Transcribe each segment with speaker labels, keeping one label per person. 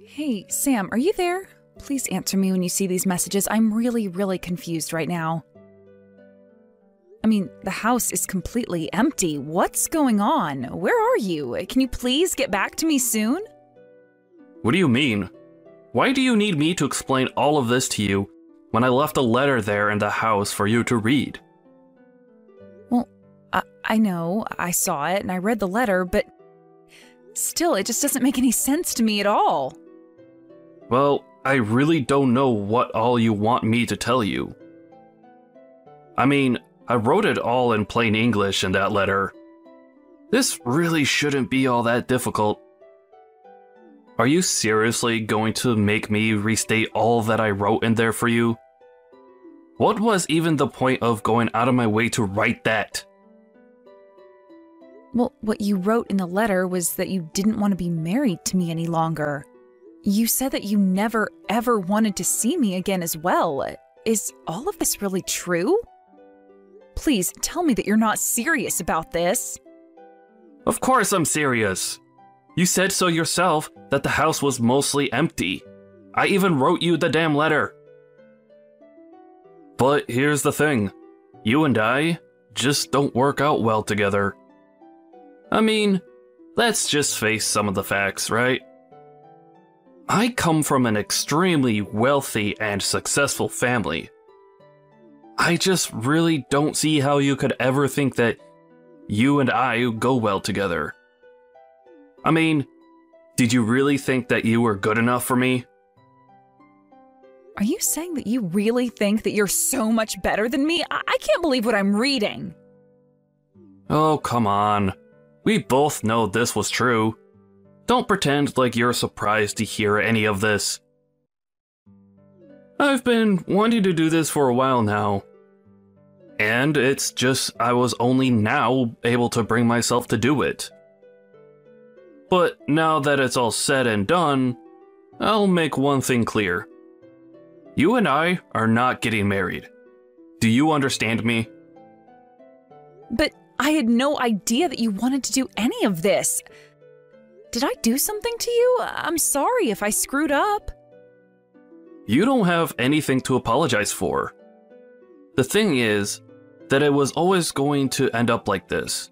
Speaker 1: Hey, Sam, are you there? Please answer me when you see these messages. I'm really confused right now. I mean, the house is completely empty. What's going on? Where are you? Can you please get back to me soon?
Speaker 2: What do you mean? Why do you need me to explain all of this to you when I left a letter there in the house for you to read?
Speaker 1: Well, I know, I saw it and I read the letter, but still, it just doesn't make any sense to me at all.
Speaker 2: Well, I really don't know what all you want me to tell you. I mean, I wrote it all in plain English in that letter. This really shouldn't be all that difficult. Are you seriously going to make me restate all that I wrote in there for you? What was even the point of going out of my way to write that?
Speaker 1: Well, what you wrote in the letter was that you didn't want to be married to me any longer. You said that you never, ever wanted to see me again as well. Is all of this really true? Please tell me that you're not serious about this.
Speaker 2: Of course I'm serious. You said so yourself that the house was mostly empty. I even wrote you the damn letter. But here's the thing. You and I just don't work out well together. I mean, let's just face some of the facts, right? I come from an extremely wealthy and successful family. I just really don't see how you could ever think that you and I go well together. I mean, did you really think that you were good enough for me?
Speaker 1: Are you saying that you really think that you're so much better than me? I can't believe what I'm reading.
Speaker 2: Oh, come on. We both know this was true. Don't pretend like you're surprised to hear any of this. I've been wanting to do this for a while now. And it's just I was only now able to bring myself to do it. But now that it's all said and done, I'll make one thing clear. You and I are not getting married. Do you understand me?
Speaker 1: But I had no idea that you wanted to do any of this. Did I do something to you? I'm sorry if I screwed up.
Speaker 2: You don't have anything to apologize for. The thing is that it was always going to end up like this.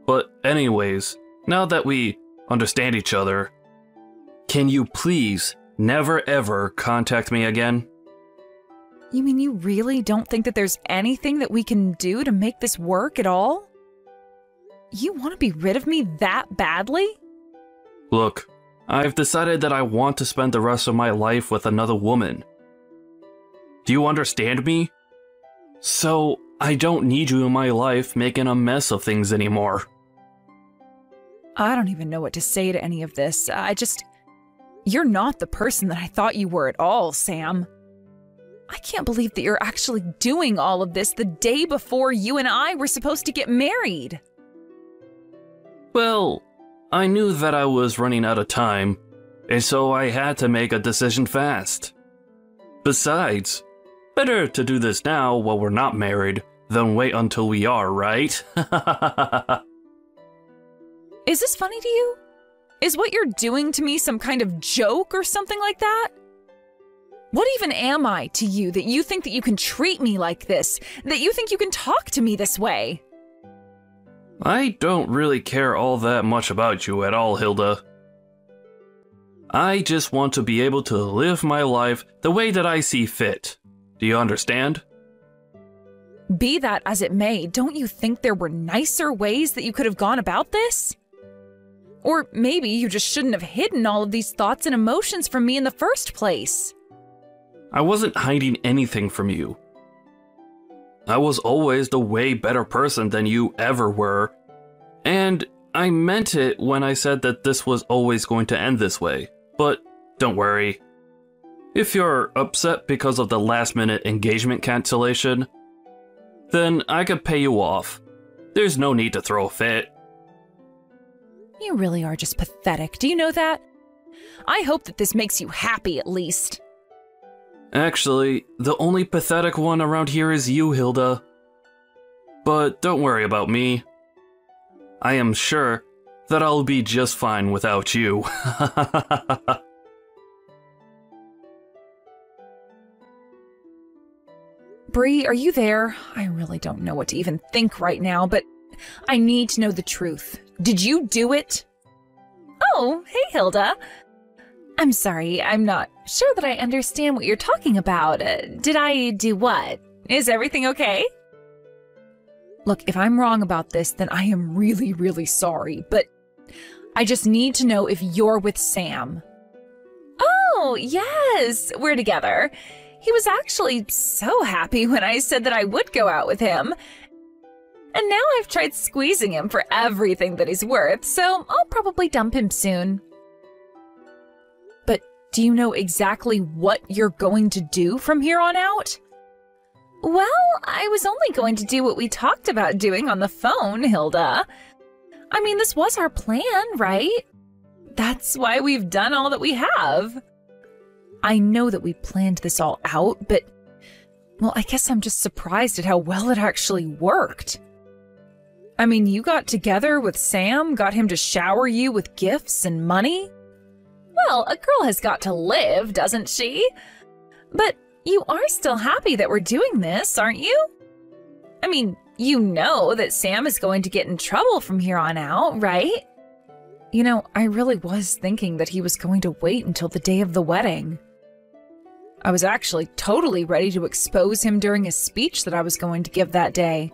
Speaker 2: But anyways, now that we understand each other, can you please never ever contact me again?
Speaker 1: You mean you really don't think that there's anything that we can do to make this work at all? You want to be rid of me that badly?
Speaker 2: Look, I've decided that I want to spend the rest of my life with another woman. Do you understand me? So, I don't need you in my life making a mess of things anymore.
Speaker 1: I don't even know what to say to any of this. You're not the person that I thought you were at all, Sam. I can't believe that you're actually doing all of this the day before you and I were supposed to get married.
Speaker 2: Well, I knew that I was running out of time, and so I had to make a decision fast. Besides, better to do this now while we're not married than wait until we are, right?
Speaker 1: Is this funny to you? Is what you're doing to me some kind of joke or something like that? What even am I to you that you think that you can treat me like this? That you think you can talk to me this way?
Speaker 2: I don't really care all that much about you at all, Hilda. I just want to be able to live my life the way that I see fit. Do you understand?
Speaker 1: Be that as it may, don't you think there were nicer ways that you could have gone about this? Or maybe you just shouldn't have hidden all of these thoughts and emotions from me in the first place.
Speaker 2: I wasn't hiding anything from you. I was always the way better person than you ever were, and I meant it when I said that this was always going to end this way. But don't worry. If you're upset because of the last-minute engagement cancellation, then I could pay you off. There's no need to throw a fit.
Speaker 1: You really are just pathetic, do you know that? I hope that this makes you happy at least.
Speaker 2: Actually, the only pathetic one around here is you, Hilda. But don't worry about me. I am sure that I'll be just fine without you.
Speaker 1: Bree, are you there? I really don't know what to even think right now, but I need to know the truth. Did you do it? Oh, hey, Hilda. I'm sorry, I'm not sure that I understand what you're talking about. Did I do what? Is everything okay? Look, if I'm wrong about this, then I am really, really sorry, but I just need to know if you're with Sam. Oh, yes, we're together. He was actually so happy when I said that I would go out with him. And now I've tried squeezing him for everything that he's worth, so I'll probably dump him soon. But do you know exactly what you're going to do from here on out? Well, I was only going to do what we talked about doing on the phone, Hilda. I mean, this was our plan, right? That's why we've done all that we have. I know that we planned this all out, but, well, I guess I'm just surprised at how well it actually worked. I mean, you got together with Sam, got him to shower you with gifts and money? Well, a girl has got to live, doesn't she? But you are still happy that we're doing this, aren't you? I mean, you know that Sam is going to get in trouble from here on out, right? You know, I really was thinking that he was going to wait until the day of the wedding. I was actually totally ready to expose him during a speech that I was going to give that day.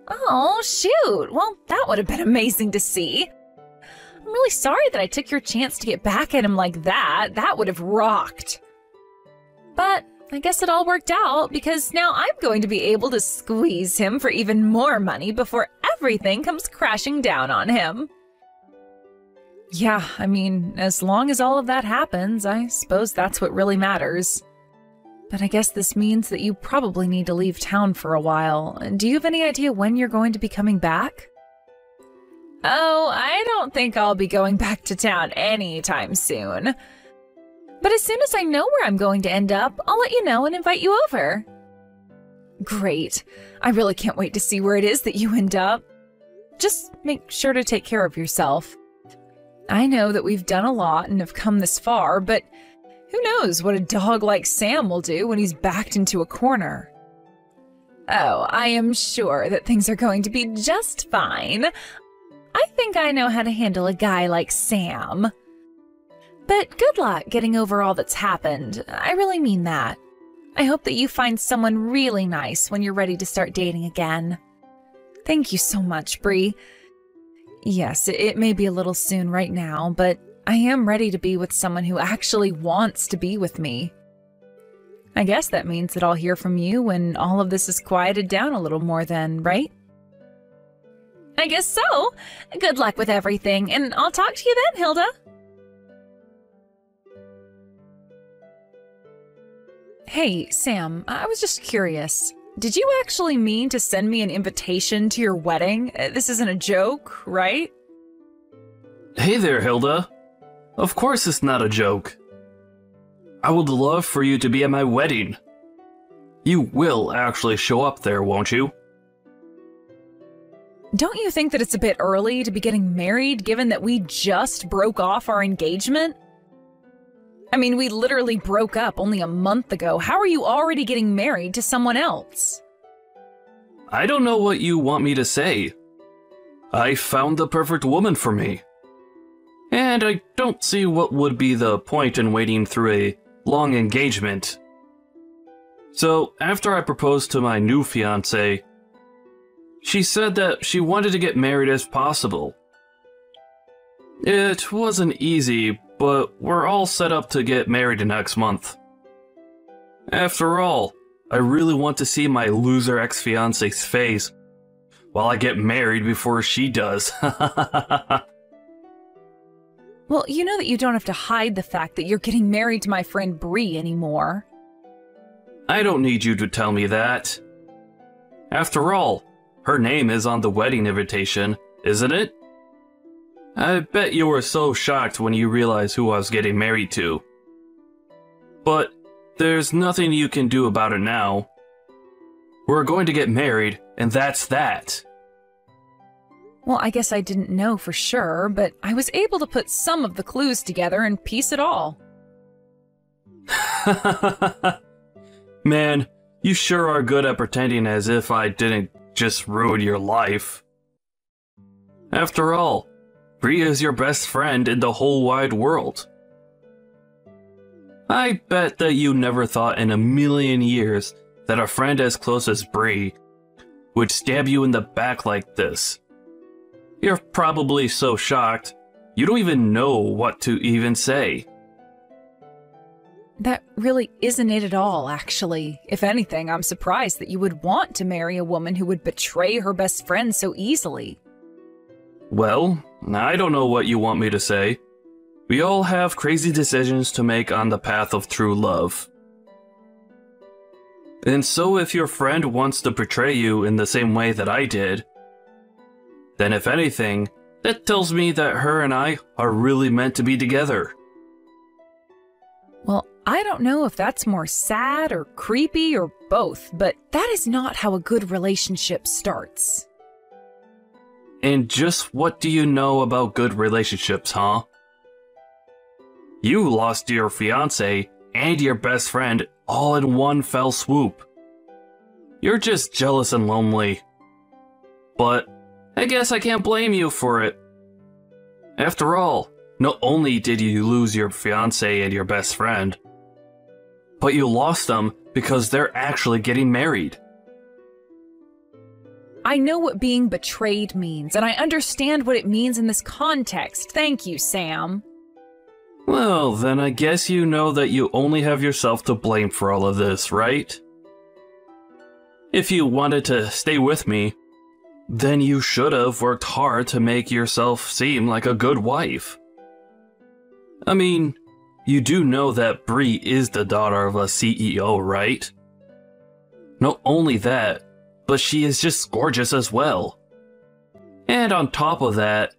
Speaker 1: Oh, shoot. Well, that would have been amazing to see. I'm really sorry that I took your chance to get back at him like that. That would have rocked. But I guess it all worked out because now I'm going to be able to squeeze him for even more money before everything comes crashing down on him. Yeah, I mean, as long as all of that happens, I suppose that's what really matters. But I guess this means that you probably need to leave town for a while. Do you have any idea when you're going to be coming back? Oh, I don't think I'll be going back to town anytime soon. But as soon as I know where I'm going to end up, I'll let you know and invite you over. Great. I really can't wait to see where it is that you end up. Just make sure to take care of yourself. I know that we've done a lot and have come this far, but who knows what a dog like Sam will do when he's backed into a corner. Oh, I am sure that things are going to be just fine. I think I know how to handle a guy like Sam. But good luck getting over all that's happened. I really mean that. I hope that you find someone really nice when you're ready to start dating again. Thank you so much, Bree. Yes, it may be a little soon right now, but I am ready to be with someone who actually wants to be with me. I guess that means that I'll hear from you when all of this is quieted down a little more then, right? I guess so. Good luck with everything, and I'll talk to you then, Hilda. Hey, Sam, I was just curious. Did you actually mean to send me an invitation to your wedding? This isn't a joke, right?
Speaker 2: Hey there, Hilda. Of course it's not a joke. I would love for you to be at my wedding. You will actually show up there, won't you?
Speaker 1: Don't you think that it's a bit early to be getting married, given that we just broke off our engagement? I mean, we literally broke up only a month ago. How are you already getting married to someone else?
Speaker 2: I don't know what you want me to say. I found the perfect woman for me. And I don't see what would be the point in waiting through a long engagement. So, after I proposed to my new fiancé, she said that she wanted to get married as possible. It wasn't easy, but we're all set up to get married next month. After all, I really want to see my loser ex-fiancé's face while I get married before she does.
Speaker 1: Well, you know that you don't have to hide the fact that you're getting married to my friend Bree anymore.
Speaker 2: I don't need you to tell me that. After all, her name is on the wedding invitation, isn't it? I bet you were so shocked when you realized who I was getting married to. But there's nothing you can do about it now. We're going to get married, and that's that.
Speaker 1: Well, I guess I didn't know for sure, but I was able to put some of the clues together and piece it all.
Speaker 2: Man, You sure are good at pretending as if I didn't just ruin your life. After all, Bree is your best friend in the whole wide world. I bet that you never thought in a million years that a friend as close as Bree would stab you in the back like this. You're probably so shocked, you don't even know what to even say.
Speaker 1: That really isn't it at all, actually. If anything, I'm surprised that you would want to marry a woman who would betray her best friend so easily.
Speaker 2: Well, I don't know what you want me to say. We all have crazy decisions to make on the path of true love. And so if your friend wants to betray you in the same way that I did, then if anything, that tells me that her and I are really meant to be together.
Speaker 1: Well, I don't know if that's more sad or creepy or both, but that is not how a good relationship starts.
Speaker 2: And just what do you know about good relationships, huh? You lost your fiancé and your best friend all in one fell swoop. You're just jealous and lonely. But I guess I can't blame you for it. After all, not only did you lose your fiancé and your best friend, but you lost them because they're actually getting married.
Speaker 1: I know what being betrayed means, and I understand what it means in this context. Thank you, Sam.
Speaker 2: Well, then I guess you know that you only have yourself to blame for all of this, right? If you wanted to stay with me, then you should have worked hard to make yourself seem like a good wife. I mean, you do know that Bree is the daughter of a CEO, right? Not only that, but she is just gorgeous as well. And on top of that,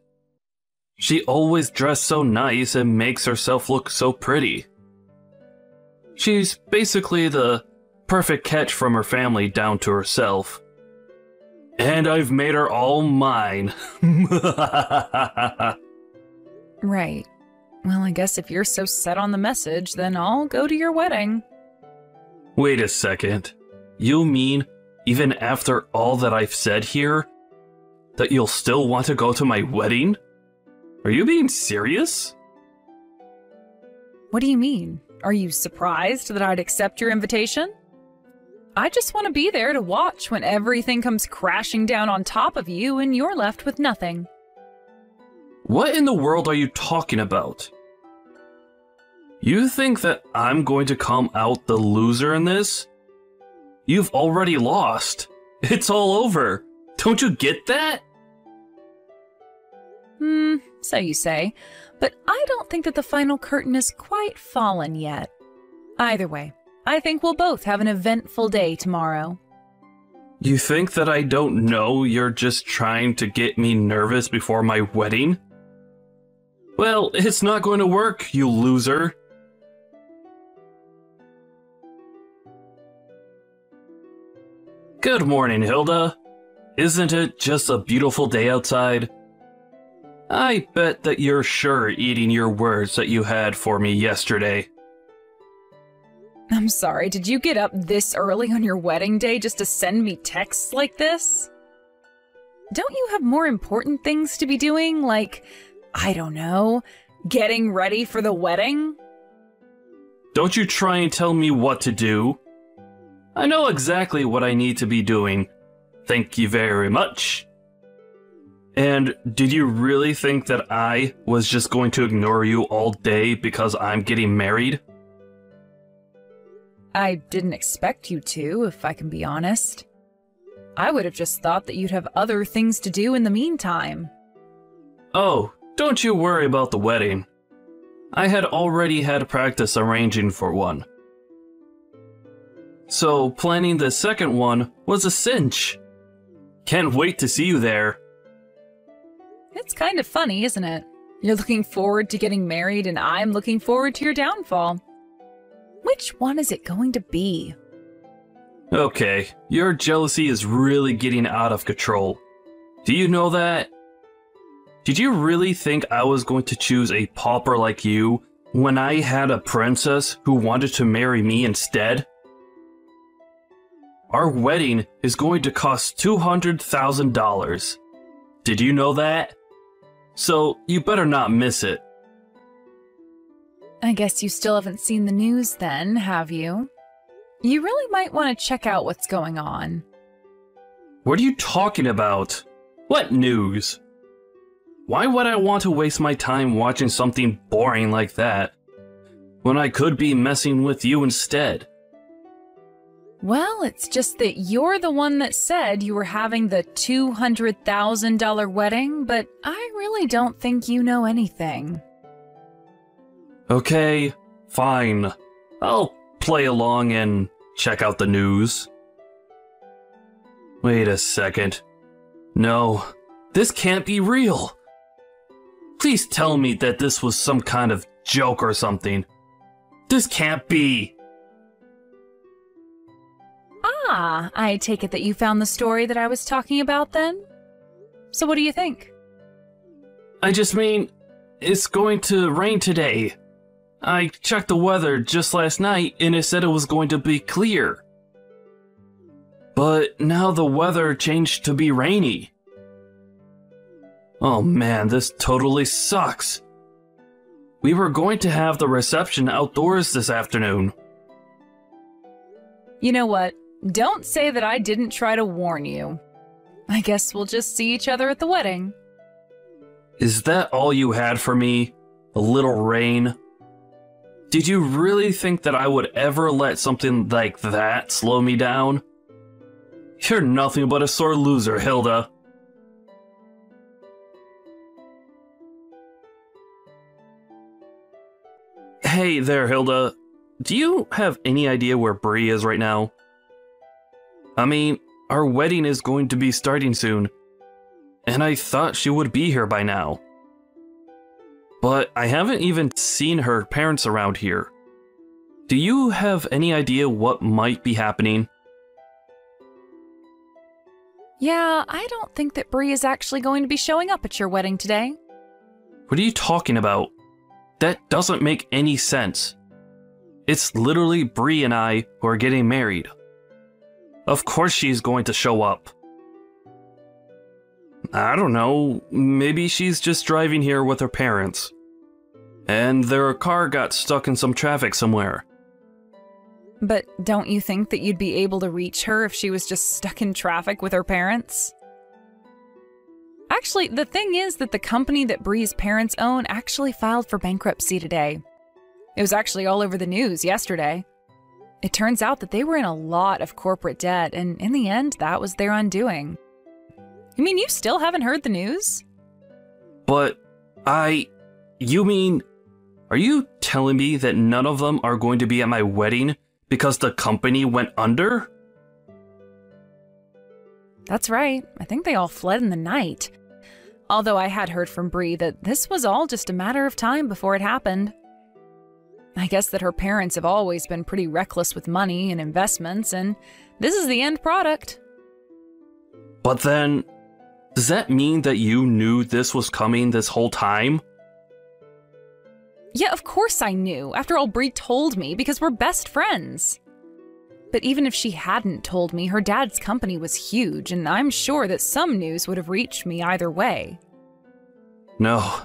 Speaker 2: she always dressed so nice and makes herself look so pretty. She's basically the perfect catch from her family down to herself. And I've made her all mine.
Speaker 1: Right. Well, I guess if you're so set on the message, then I'll go to your wedding.
Speaker 2: Wait a second. You mean, even after all that I've said here, that you'll still want to go to my wedding? Are you being serious?
Speaker 1: What do you mean? Are you surprised that I'd accept your invitation? I just want to be there to watch when everything comes crashing down on top of you and you're left with nothing.
Speaker 2: What in the world are you talking about? You think that I'm going to come out the loser in this? You've already lost. It's all over. Don't you get that?
Speaker 1: So you say, but I don't think that the final curtain is quite fallen yet. Either way, I think we'll both have an eventful day tomorrow.
Speaker 2: You think that I don't know you're just trying to get me nervous before my wedding? Well, it's not going to work, you loser. Good morning, Hilda. Isn't it just a beautiful day outside? I bet that you're sure eating your words that you had for me yesterday.
Speaker 1: I'm sorry, did you get up this early on your wedding day just to send me texts like this? Don't you have more important things to be doing, like, I don't know, getting ready for the wedding?
Speaker 2: Don't you try and tell me what to do. I know exactly what I need to be doing. Thank you very much. And did you really think that I was just going to ignore you all day because I'm getting married?
Speaker 1: I didn't expect you to, if I can be honest. I would have just thought that you'd have other things to do in the meantime.
Speaker 2: Oh, don't you worry about the wedding. I had already had practice arranging for one. So planning the second one was a cinch. Can't wait to see you there.
Speaker 1: It's kind of funny, isn't it? You're looking forward to getting married and I'm looking forward to your downfall. Which one is it going to be?
Speaker 2: Okay, your jealousy is really getting out of control. Do you know that? Did you really think I was going to choose a pauper like you when I had a princess who wanted to marry me instead? our wedding is going to cost $200,000. Did you know that? So you better not miss it.
Speaker 1: I guess you still haven't seen the news then, have you? You really might want to check out what's going on.
Speaker 2: What are you talking about? What news? Why would I want to waste my time watching something boring like that when I could be messing with you instead?
Speaker 1: Well, it's just that you're the one that said you were having the $200,000 wedding, but I really don't think you know anything.
Speaker 2: Okay, fine. I'll play along and check out the news. Wait a second. No, this can't be real. Please tell me that this was some kind of joke or something. This can't be.
Speaker 1: Ah, I take it that you found the story that I was talking about then? So what do you think?
Speaker 2: I just mean, it's going to rain today. I checked the weather just last night and it said it was going to be clear. But now the weather changed to be rainy. Oh man, this totally sucks. We were going to have the reception outdoors this afternoon.
Speaker 1: You know what? Don't say that I didn't try to warn you. I guess we'll just see each other at the wedding.
Speaker 2: Is that all you had for me? A little rain? Did you really think that I would ever let something like that slow me down? You're nothing but a sore loser, Hilda. Hey there, Hilda. Do you have any idea where Bree is right now? I mean, our wedding is going to be starting soon, and I thought she would be here by now. But I haven't even seen her parents around here. Do you have any idea what might be happening?
Speaker 1: Yeah, I don't think that Bree is actually going to be showing up at your wedding today.
Speaker 2: What are you talking about? That doesn't make any sense. It's literally Bree and I who are getting married. Of course she's going to show up. I don't know, maybe she's just driving here with her parents. And their car got stuck in some traffic somewhere.
Speaker 1: But don't you think that you'd be able to reach her if she was just stuck in traffic with her parents? Actually, the thing is that the company that Bree's parents own actually filed for bankruptcy today. It was actually all over the news yesterday. It turns out that they were in a lot of corporate debt, and in the end, that was their undoing. You mean you still haven't heard the news?
Speaker 2: But you mean, are you telling me that none of them are going to be at my wedding because the company went under?
Speaker 1: That's right. I think they all fled in the night. Although I had heard from Bree that this was all just a matter of time before it happened. I guess that her parents have always been pretty reckless with money and investments, and this is the end product.
Speaker 2: But then, does that mean that you knew this was coming this whole time?
Speaker 1: Yeah, of course I knew. After all, Bree told me because we're best friends. But even if she hadn't told me, her dad's company was huge, and I'm sure that some news would have reached me either way.
Speaker 2: No,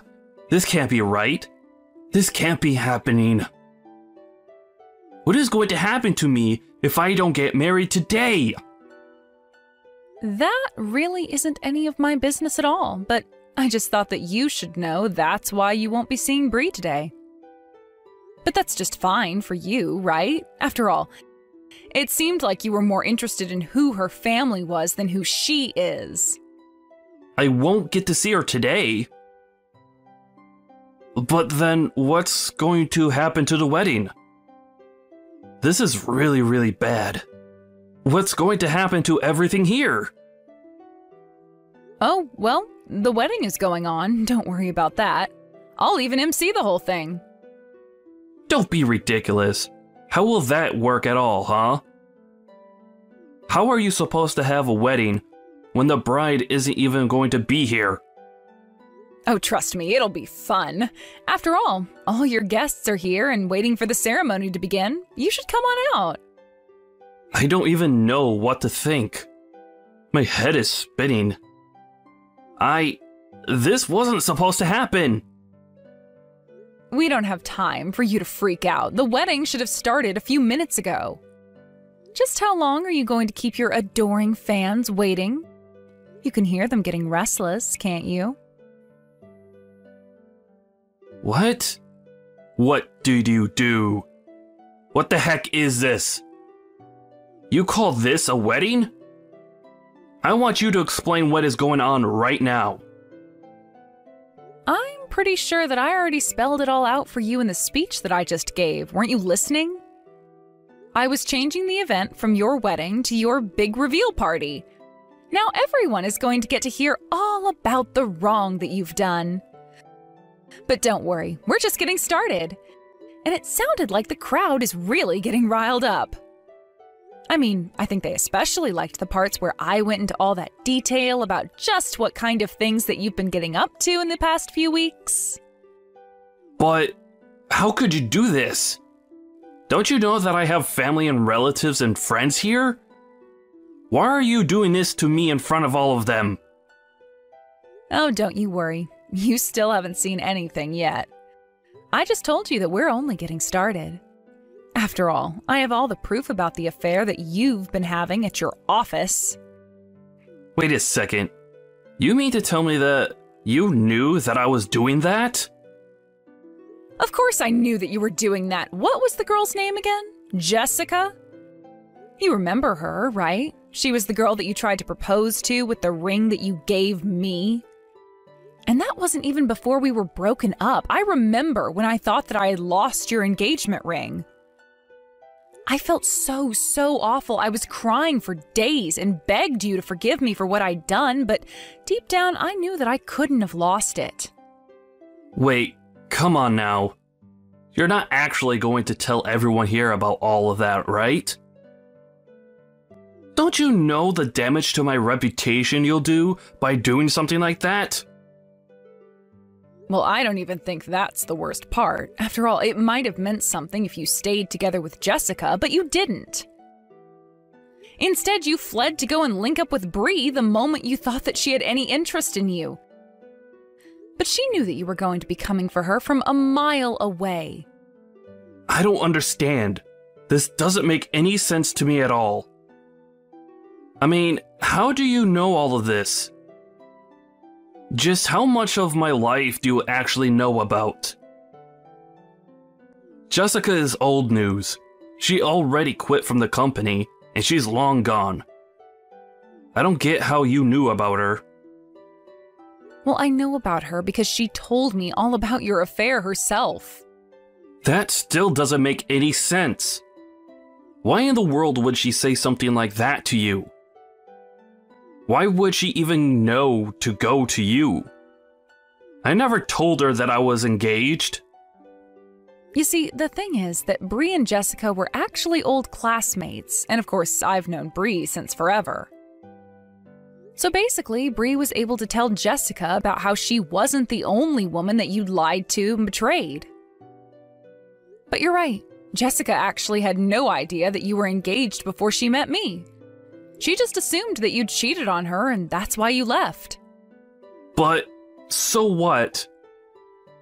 Speaker 2: this can't be right. This can't be happening. What is going to happen to me if I don't get married today?
Speaker 1: That really isn't any of my business at all, but I just thought that you should know that's why you won't be seeing Bree today. But that's just fine for you, right? After all, it seemed like you were more interested in who her family was than who she is.
Speaker 2: I won't get to see her today. But then what's going to happen to the wedding? This is really, really bad. What's going to happen to everything here?
Speaker 1: Oh, well, the wedding is going on. Don't worry about that. I'll even MC the whole thing.
Speaker 2: Don't be ridiculous. How will that work at all, huh? How are you supposed to have a wedding when the bride isn't even going to be here?
Speaker 1: Oh, trust me, it'll be fun. After all your guests are here and waiting for the ceremony to begin. You should come on out.
Speaker 2: I don't even know what to think. My head is spinning. This wasn't supposed to happen.
Speaker 1: We don't have time for you to freak out. The wedding should have started a few minutes ago. Just how long are you going to keep your adoring fans waiting? You can hear them getting restless, can't you?
Speaker 2: What? What did you do? What the heck is this? You call this a wedding? I want you to explain what is going on right now.
Speaker 1: I'm pretty sure that I already spelled it all out for you in the speech that I just gave. Weren't you listening? I was changing the event from your wedding to your big reveal party. Now everyone is going to get to hear all about the wrong that you've done. But don't worry, we're just getting started. And it sounded like the crowd is really getting riled up. I mean, I think they especially liked the parts where I went into all that detail about just what kind of things that you've been getting up to in the past few weeks.
Speaker 2: But how could you do this? Don't you know that I have family and relatives and friends here? Why are you doing this to me in front of all of them?
Speaker 1: Oh, don't you worry. You still haven't seen anything yet. I just told you that we're only getting started. After all, I have all the proof about the affair that you've been having at your office.
Speaker 2: Wait a second. You mean to tell me that you knew that I was doing that?
Speaker 1: Of course I knew that you were doing that. What was the girl's name again? Jessica? You remember her, right? She was the girl that you tried to propose to with the ring that you gave me. And that wasn't even before we were broken up. I remember when I thought that I had lost your engagement ring. I felt so awful. I was crying for days and begged you to forgive me for what I'd done, but deep down I knew that I couldn't have lost it.
Speaker 2: Wait, come on now. You're not actually going to tell everyone here about all of that, right? Don't you know the damage to my reputation you'll do by doing something like that?
Speaker 1: Well, I don't even think that's the worst part. After all, it might have meant something if you stayed together with Jessica, but you didn't. Instead, you fled to go and link up with Bree the moment you thought that she had any interest in you. But she knew that you were going to be coming for her from a mile away.
Speaker 2: I don't understand. This doesn't make any sense to me at all. I mean, how do you know all of this? Just how much of my life do you actually know about? Jessica is old news. She already quit from the company, and she's long gone. I don't get how you knew about her.
Speaker 1: Well, I know about her because she told me all about your affair herself.
Speaker 2: That still doesn't make any sense. Why in the world would she say something like that to you? Why would she even know to go to you? I never told her that I was engaged.
Speaker 1: You see, the thing is that Bree and Jessica were actually old classmates, and of course I've known Bree since forever. So basically, Bree was able to tell Jessica about how she wasn't the only woman that you'd lied to and betrayed. But you're right, Jessica actually had no idea that you were engaged before she met me. She just assumed that you'd cheated on her, and that's why you left.
Speaker 2: But, so what?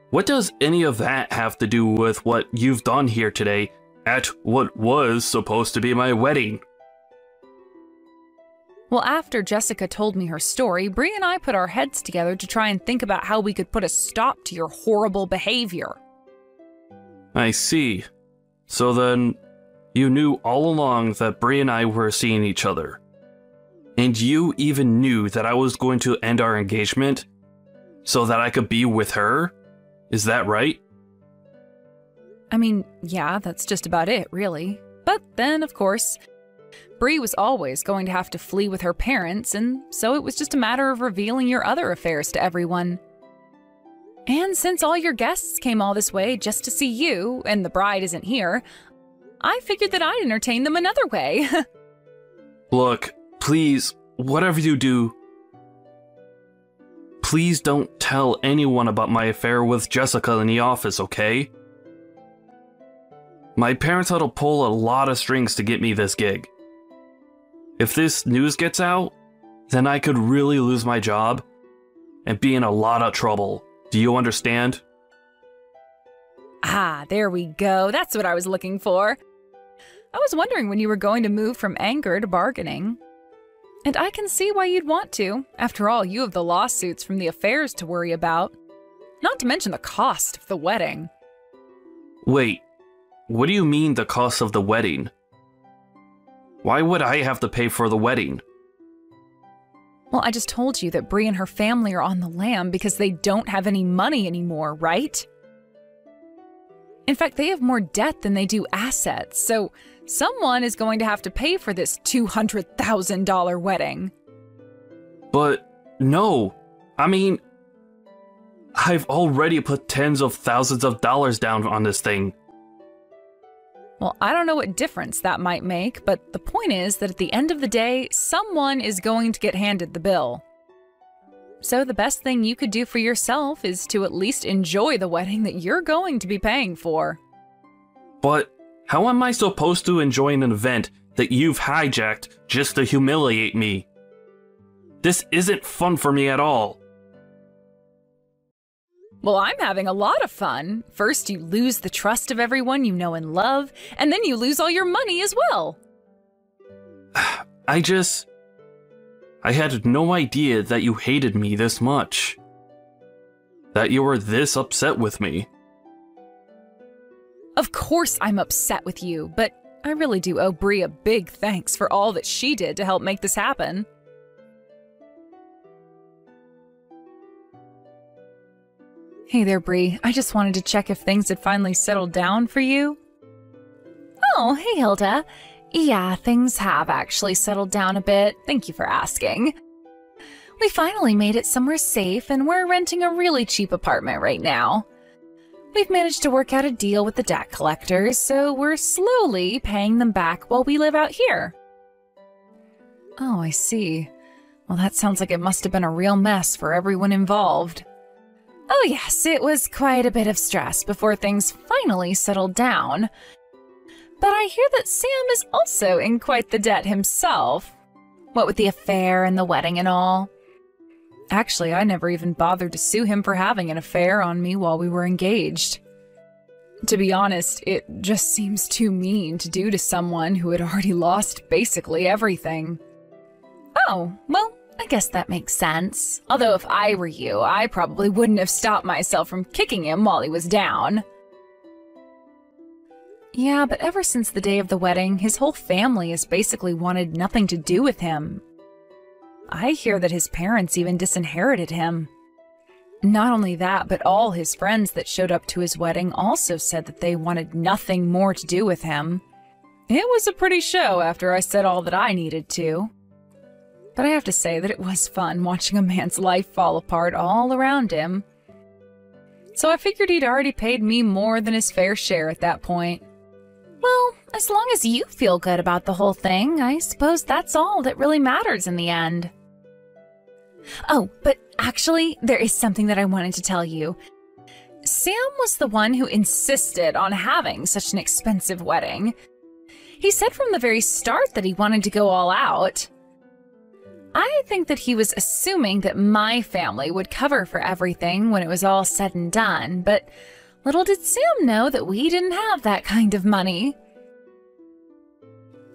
Speaker 2: What does any of that have to do with what you've done here today at what was supposed to be my wedding?
Speaker 1: Well, after Jessica told me her story, Bree and I put our heads together to try and think about how we could put a stop to your horrible behavior.
Speaker 2: I see. So then, you knew all along that Bree and I were seeing each other. And you even knew that I was going to end our engagement so that I could be with her? Is that right?
Speaker 1: I mean, yeah, that's just about it, really. But then, of course, Bree was always going to have to flee with her parents, and so it was just a matter of revealing your other affairs to everyone. And since all your guests came all this way just to see you, and the bride isn't here, I figured that I'd entertain them another way.
Speaker 2: Look, please, whatever you do, please don't tell anyone about my affair with Jessica in the office, okay? My parents had to pull a lot of strings to get me this gig, if this news gets out, then I could really lose my job and be in a lot of trouble. Do you understand?
Speaker 1: Ah, there we go. That's what I was looking for. I was wondering when you were going to move from anger to bargaining. And I can see why you'd want to. After all, you have the lawsuits from the affairs to worry about. Not to mention the cost of the wedding.
Speaker 2: Wait, what do you mean the cost of the wedding? Why would I have to pay for the wedding?
Speaker 1: Well, I just told you that Bree and her family are on the lam because they don't have any money anymore, right? In fact, they have more debt than they do assets, so someone is going to have to pay for this $200,000 wedding.
Speaker 2: But no, I mean, I've already put tens of thousands of dollars down on this thing.
Speaker 1: Well, I don't know what difference that might make, but the point is that at the end of the day, someone is going to get handed the bill. So the best thing you could do for yourself is to at least enjoy the wedding that you're going to be paying for.
Speaker 2: But how am I supposed to enjoy an event that you've hijacked just to humiliate me? This isn't fun for me at all.
Speaker 1: Well, I'm having a lot of fun. First, you lose the trust of everyone you know and love, and then you lose all your money as well.
Speaker 2: I had no idea that you hated me this much. That you were this upset with me.
Speaker 1: Of course I'm upset with you, but I really do owe Bree a big thanks for all that she did to help make this happen. Hey there, Bree. I just wanted to check if things had finally settled down for you. Oh, hey, Hilda. Yeah, things have actually settled down a bit. Thank you for asking. We finally made it somewhere safe, and we're renting a really cheap apartment right now. We've managed to work out a deal with the debt collectors, so we're slowly paying them back while we live out here. Oh, I see. Well, that sounds like it must have been a real mess for everyone involved. Oh yes, it was quite a bit of stress before things finally settled down. But I hear that Sam is also in quite the debt himself. What with the affair and the wedding and all. Actually, I never even bothered to sue him for having an affair on me while we were engaged. To be honest, it just seems too mean to do to someone who had already lost basically everything. Oh, well, I guess that makes sense. Although if I were you, I probably wouldn't have stopped myself from kicking him while he was down. Yeah, but ever since the day of the wedding, his whole family has basically wanted nothing to do with him. I hear that his parents even disinherited him. Not only that, but all his friends that showed up to his wedding also said that they wanted nothing more to do with him. It was a pretty show after I said all that I needed to. But I have to say that it was fun watching a man's life fall apart all around him. So I figured he'd already paid me more than his fair share at that point. Well, as long as you feel good about the whole thing, I suppose that's all that really matters in the end. Oh, but actually, there is something that I wanted to tell you. Sam was the one who insisted on having such an expensive wedding. He said from the very start that he wanted to go all out. I think that he was assuming that my family would cover for everything when it was all said and done, but little did Sam know that we didn't have that kind of money.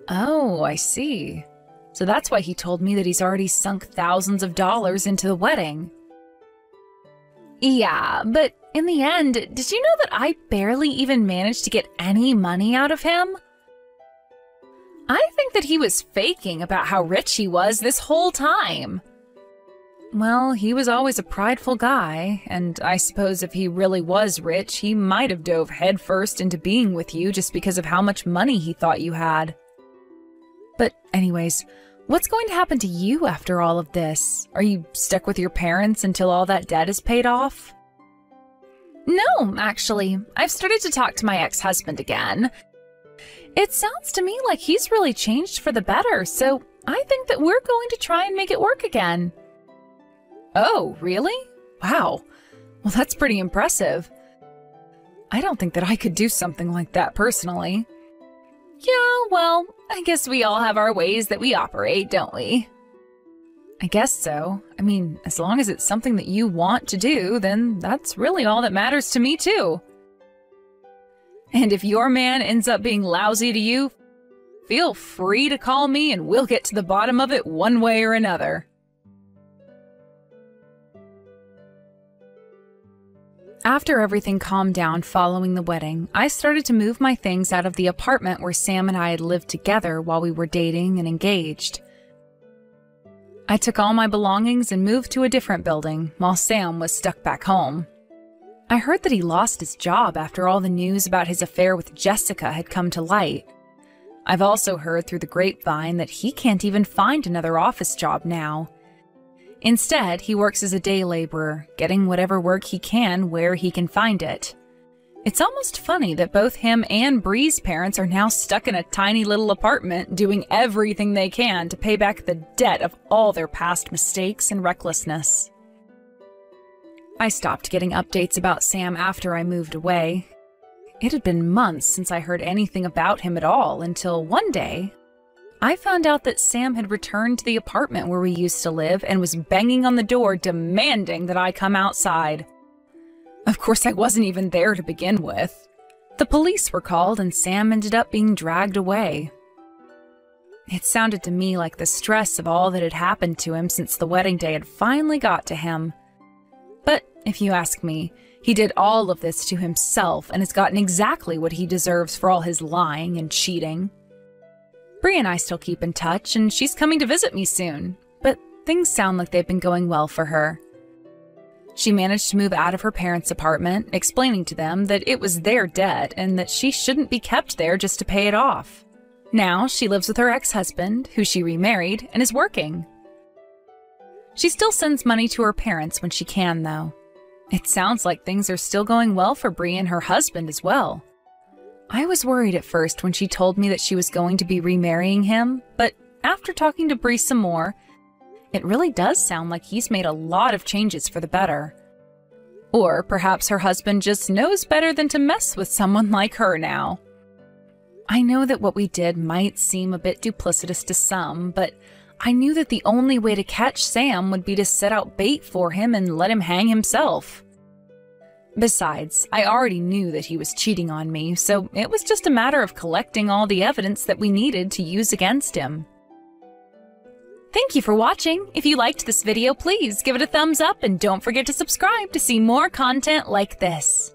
Speaker 1: Oh, I see. So that's why he told me that he's already sunk thousands of dollars into the wedding. Yeah, but in the end, did you know that I barely even managed to get any money out of him? I think that he was faking about how rich he was this whole time. Well, he was always a prideful guy, and I suppose if he really was rich, he might have dove headfirst into being with you just because of how much money he thought you had. But anyways, what's going to happen to you after all of this? Are you stuck with your parents until all that debt is paid off? No, actually, I've started to talk to my ex-husband again. It sounds to me like he's really changed for the better, so I think that we're going to try and make it work again. Oh, really? Wow. Well, that's pretty impressive. I don't think that I could do something like that personally. Yeah, well, I guess we all have our ways that we operate, don't we? I guess so. I mean, as long as it's something that you want to do, then that's really all that matters to me, too. And if your man ends up being lousy to you, feel free to call me and we'll get to the bottom of it one way or another. After everything calmed down following the wedding, I started to move my things out of the apartment where Sam and I had lived together while we were dating and engaged. I took all my belongings and moved to a different building, while Sam was stuck back home. I heard that he lost his job after all the news about his affair with Jessica had come to light. I've also heard through the grapevine that he can't even find another office job now. Instead, he works as a day laborer, getting whatever work he can where he can find it. It's almost funny that both him and Bree's parents are now stuck in a tiny little apartment doing everything they can to pay back the debt of all their past mistakes and recklessness. I stopped getting updates about Sam after I moved away. It had been months since I heard anything about him at all until one day, I found out that Sam had returned to the apartment where we used to live and was banging on the door demanding that I come outside. Of course, I wasn't even there to begin with. The police were called and Sam ended up being dragged away. It sounded to me like the stress of all that had happened to him since the wedding day had finally got to him. But if you ask me, he did all of this to himself and has gotten exactly what he deserves for all his lying and cheating. Bree and I still keep in touch, and she's coming to visit me soon, but things sound like they've been going well for her. She managed to move out of her parents' apartment, explaining to them that it was their debt and that she shouldn't be kept there just to pay it off. Now she lives with her ex-husband, who she remarried, and is working. She still sends money to her parents when she can, though. It sounds like things are still going well for Bree and her husband as well. I was worried at first when she told me that she was going to be remarrying him, but after talking to Bree some more, it really does sound like he's made a lot of changes for the better. Or perhaps her husband just knows better than to mess with someone like her now. I know that what we did might seem a bit duplicitous to some, but I knew that the only way to catch Sam would be to set out bait for him and let him hang himself. Besides, I already knew that he was cheating on me, so it was just a matter of collecting all the evidence that we needed to use against him. Thank you for watching. If you liked this video, please give it a thumbs up and don't forget to subscribe to see more content like this.